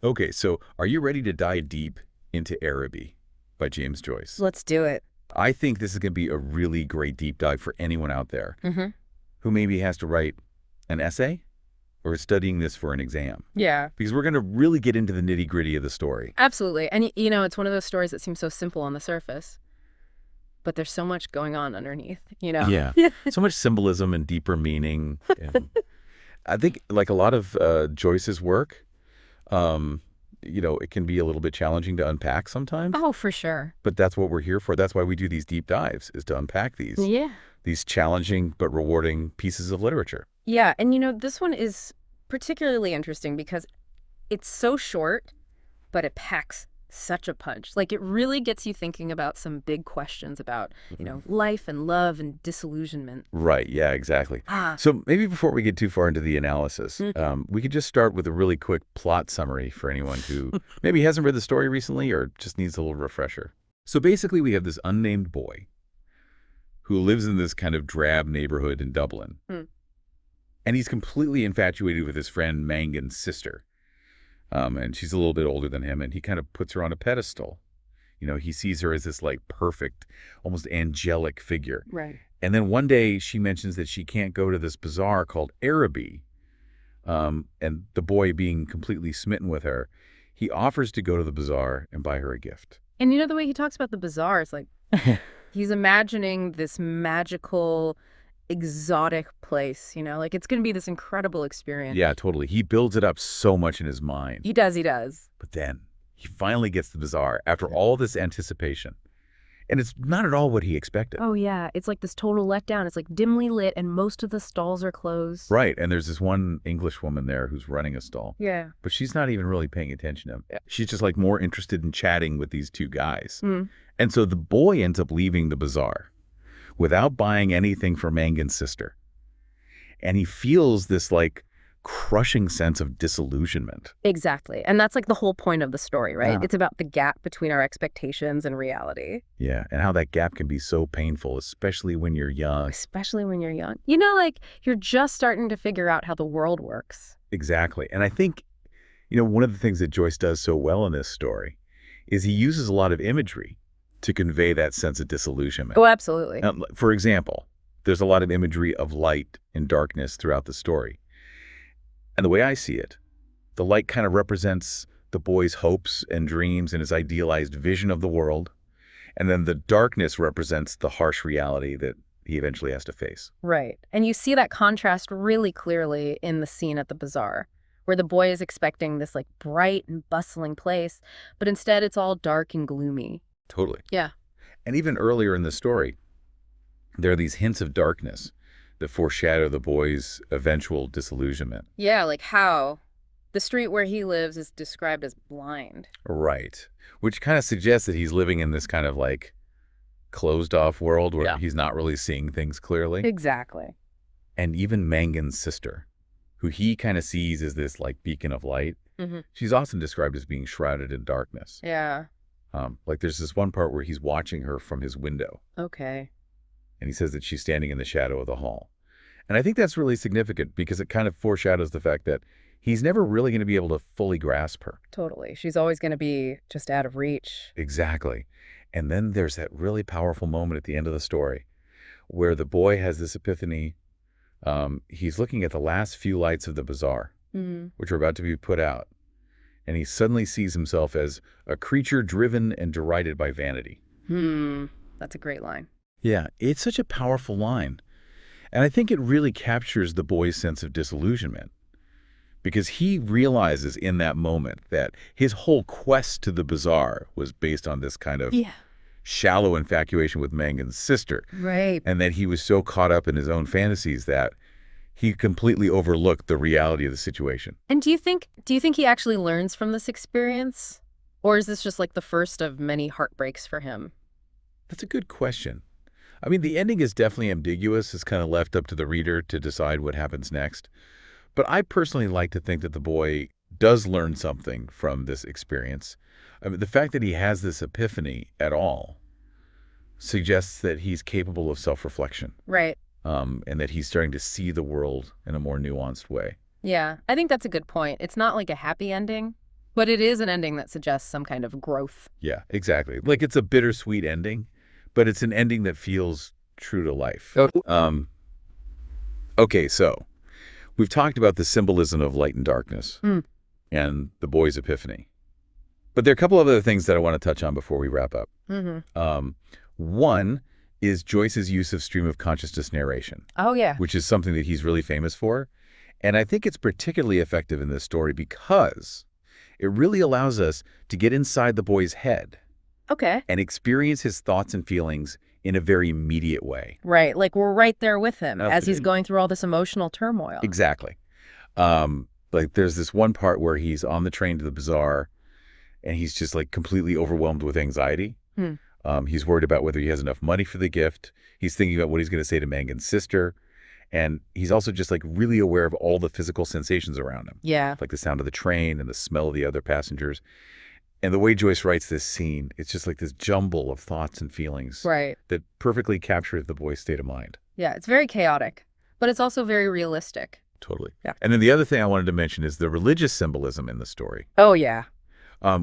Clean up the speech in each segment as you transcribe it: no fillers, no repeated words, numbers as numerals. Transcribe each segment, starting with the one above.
Okay, so are you ready to dive deep into Araby by James Joyce? Let's do it. I think this is going to be a really great deep dive for anyone out there Hmm. who maybe has to write an essay or is studying this for an exam. Yeah, Because we're going to really get into the nitty-gritty of the story. absolutely. And it's one of those stories that seems so simple on the surface, but there's so much going on underneath. Yeah, Yeah. so much symbolism and deeper meaning. And I think like a lot of Joyce's work, um, it can be a little bit challenging to unpack sometimes. Oh, for sure. But that's what we're here for. That's why we do these deep dives, is to unpack Yeah. these challenging but rewarding pieces of literature. Yeah, and this one is particularly interesting because it's so short, but it packs such a punch. Like it really gets you thinking about some big questions about, Mhm. life and love and disillusionment. Right. Yeah, exactly. Ah. So maybe before we get too far into the analysis, we could just start with a really quick plot summary for anyone who maybe hasn't read the story recently or just needs a little refresher. So basically, we have this unnamed boy who lives in this kind of drab neighborhood in Dublin, Mm. and he's completely infatuated with his friend Mangan's sister. And she's a little bit older than him, and he kind of puts her on a pedestal. He sees her as this like perfect, almost angelic figure. Right. And then one day she mentions that she can't go to this bazaar called Araby. And the boy, being completely smitten with her, he offers to go to the bazaar and buy her a gift. And the way he talks about the bazaar is like he's imagining this magical, exotic place, like it's going to be this incredible experience. Yeah, totally. He builds it up so much in his mind. He does, he does. But then he finally gets to the bazaar after all this anticipation. And it's not at all what he expected. Oh, yeah. It's like this total letdown. It's like dimly lit and most of the stalls are closed. Right. And there's this one English woman there who's running a stall. Yeah. But she's not even really paying attention to him. She's just like more interested in chatting with these two guys. Mm. And so the boy ends up leaving the bazaar without buying anything for Mangan's sister. And he feels this like crushing sense of disillusionment. Exactly. And that's like the whole point of the story, right? Yeah. It's about the gap between our expectations and reality. Yeah. And how that gap can be so painful, especially when you're young. Especially when you're young. Like you're just starting to figure out how the world works. Exactly. And I think, one of the things that Joyce does so well in this story is he uses a lot of imagery to convey that sense of disillusionment. Oh, absolutely. For example, there's a lot of imagery of light and darkness throughout the story. And the way I see it, the light kind of represents the boy's hopes and dreams and his idealized vision of the world. And then the darkness represents the harsh reality that he eventually has to face. Right. And you see that contrast really clearly in the scene at the bazaar, where the boy is expecting this like bright and bustling place, but instead it's all dark and gloomy. Totally. Yeah. And even earlier in the story, there are these hints of darkness that foreshadow the boy's eventual disillusionment. Yeah, like how the street where he lives is described as blind. Right. Which kind of suggests that he's living in this kind of like closed off world where Yeah. he's not really seeing things clearly. Exactly. And even Mangan's sister, who he kind of sees as this like beacon of light, Hmm. she's often described as being shrouded in darkness. Yeah. Like there's this one part where he's watching her from his window, Okay. and he says that she's standing in the shadow of the hall. And I think that's really significant because it kind of foreshadows the fact that he's never really going to be able to fully grasp her. Totally. She's always going to be just out of reach. Exactly. And then there's that really powerful moment at the end of the story where the boy has this epiphany. He's looking at the last few lights of the bazaar, Hmm. which are about to be put out. And he suddenly sees himself as a creature driven and derided by vanity. That's a great line. Yeah, it's such a powerful line. And I think it really captures the boy's sense of disillusionment because he realizes in that moment that his whole quest to the bazaar was based on this kind of Yeah. shallow infatuation with Mangan's sister, Right. and that he was so caught up in his own fantasies that he completely overlooked the reality of the situation. And do you think he actually learns from this experience? Or is this just like the first of many heartbreaks for him? That's a good question. I mean, the ending is definitely ambiguous. It's kind of left up to the reader to decide what happens next. But I personally like to think that the boy does learn something from this experience. I mean, the fact that he has this epiphany at all suggests that he's capable of self-reflection, Right. and that he's starting to see the world in a more nuanced way. Yeah. I think that's a good point. It's not like a happy ending, But it is an ending that suggests some kind of growth. Yeah, exactly. Like it's a bittersweet ending, but it's an ending that feels true to life. Oh. Okay, so we've talked about the symbolism of light and darkness Mm. and the boy's epiphany. But there are a couple of other things that I want to touch on before we wrap up. Mm-hmm. One is Joyce's use of stream of consciousness narration, Oh, yeah. which is something that he's really famous for. And I think it's particularly effective in this story because it really allows us to get inside the boy's head Okay. and experience his thoughts and feelings in a very immediate way. Right. Like we're right there with him as he's Absolutely. going through all this emotional turmoil. Exactly. Like there's this one part where he's on the train to the bazaar and he's just like completely overwhelmed with anxiety. Hmm. He's worried about whether he has enough money for the gift. He's thinking about what he's going to say to Mangan's sister. And he's also just like really aware of all the physical sensations around him, Yeah. like the sound of the train and the smell of the other passengers. And the way Joyce writes this scene, it's just like this jumble of thoughts and feelings Right. that perfectly captures the boy's state of mind. Yeah. It's very chaotic, but it's also very realistic. Totally. Yeah. And then the other thing I wanted to mention is the religious symbolism in the story, Oh, yeah.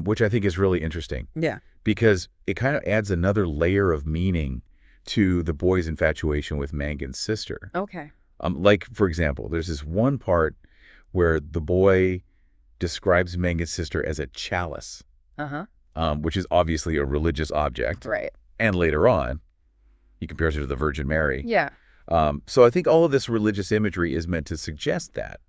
which I think is really interesting Yeah. because it kind of adds another layer of meaning to the boy's infatuation with Mangan's sister. Okay. Like, for example, there's this one part where the boy describes Mangan's sister as a chalice, Uh-huh. which is obviously a religious object. Right. And later on, he compares her to the Virgin Mary. Yeah. So I think all of this religious imagery is meant to suggest that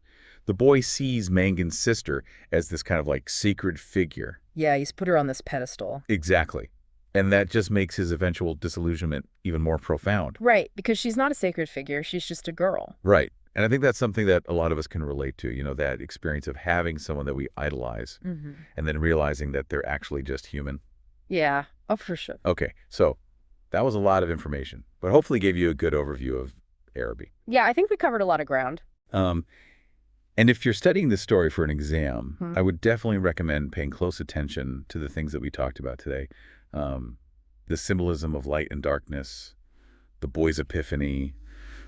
the boy sees Mangan's sister as this kind of like sacred figure. Yeah. He's put her on this pedestal. Exactly. And that just makes his eventual disillusionment even more profound. Right. Because she's not a sacred figure. She's just a girl. Right. And I think that's something that a lot of us can relate to, you know, that experience of having someone that we idolize Mm-hmm. and then realizing that they're actually just human. Yeah. Oh, for sure. Okay, so that was a lot of information, but hopefully gave you a good overview of Araby. Yeah. I think we covered a lot of ground. And if you're studying this story for an exam, Hmm. I would definitely recommend paying close attention to the things that we talked about today. The symbolism of light and darkness, the boy's epiphany,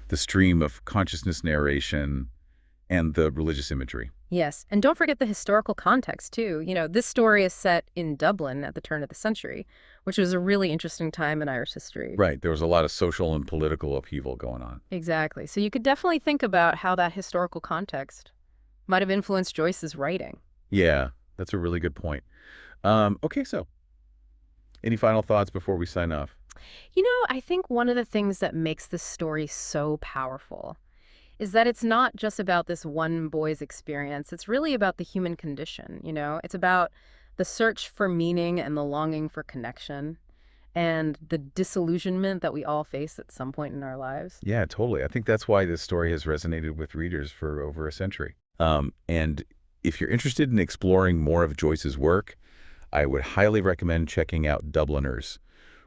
the stream of consciousness narration, and the religious imagery. Yes. And don't forget the historical context, too. You know, this story is set in Dublin at the turn of the century, which was a really interesting time in Irish history. Right, there was a lot of social and political upheaval going on. Exactly. So you could definitely think about how that historical context might have influenced Joyce's writing. Yeah, that's a really good point. Okay, so any final thoughts before we sign off? You know, I think one of the things that makes this story so powerful is that it's not just about this one boy's experience. It's really about the human condition, you know? It's about the search for meaning and the longing for connection and the disillusionment that we all face at some point in our lives. Yeah, totally. I think that's why this story has resonated with readers for over a century. And if you're interested in exploring more of Joyce's work, I would highly recommend checking out Dubliners,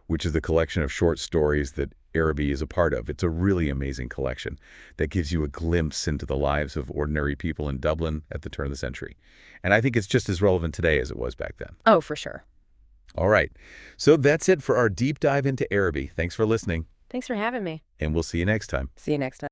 which is the collection of short stories that Araby is a part of. It's a really amazing collection that gives you a glimpse into the lives of ordinary people in Dublin at the turn of the century. And I think it's just as relevant today as it was back then. Oh, for sure. All right. So that's it for our deep dive into Araby. Thanks for listening, Thanks for having me. and we'll see you next time. See you next time.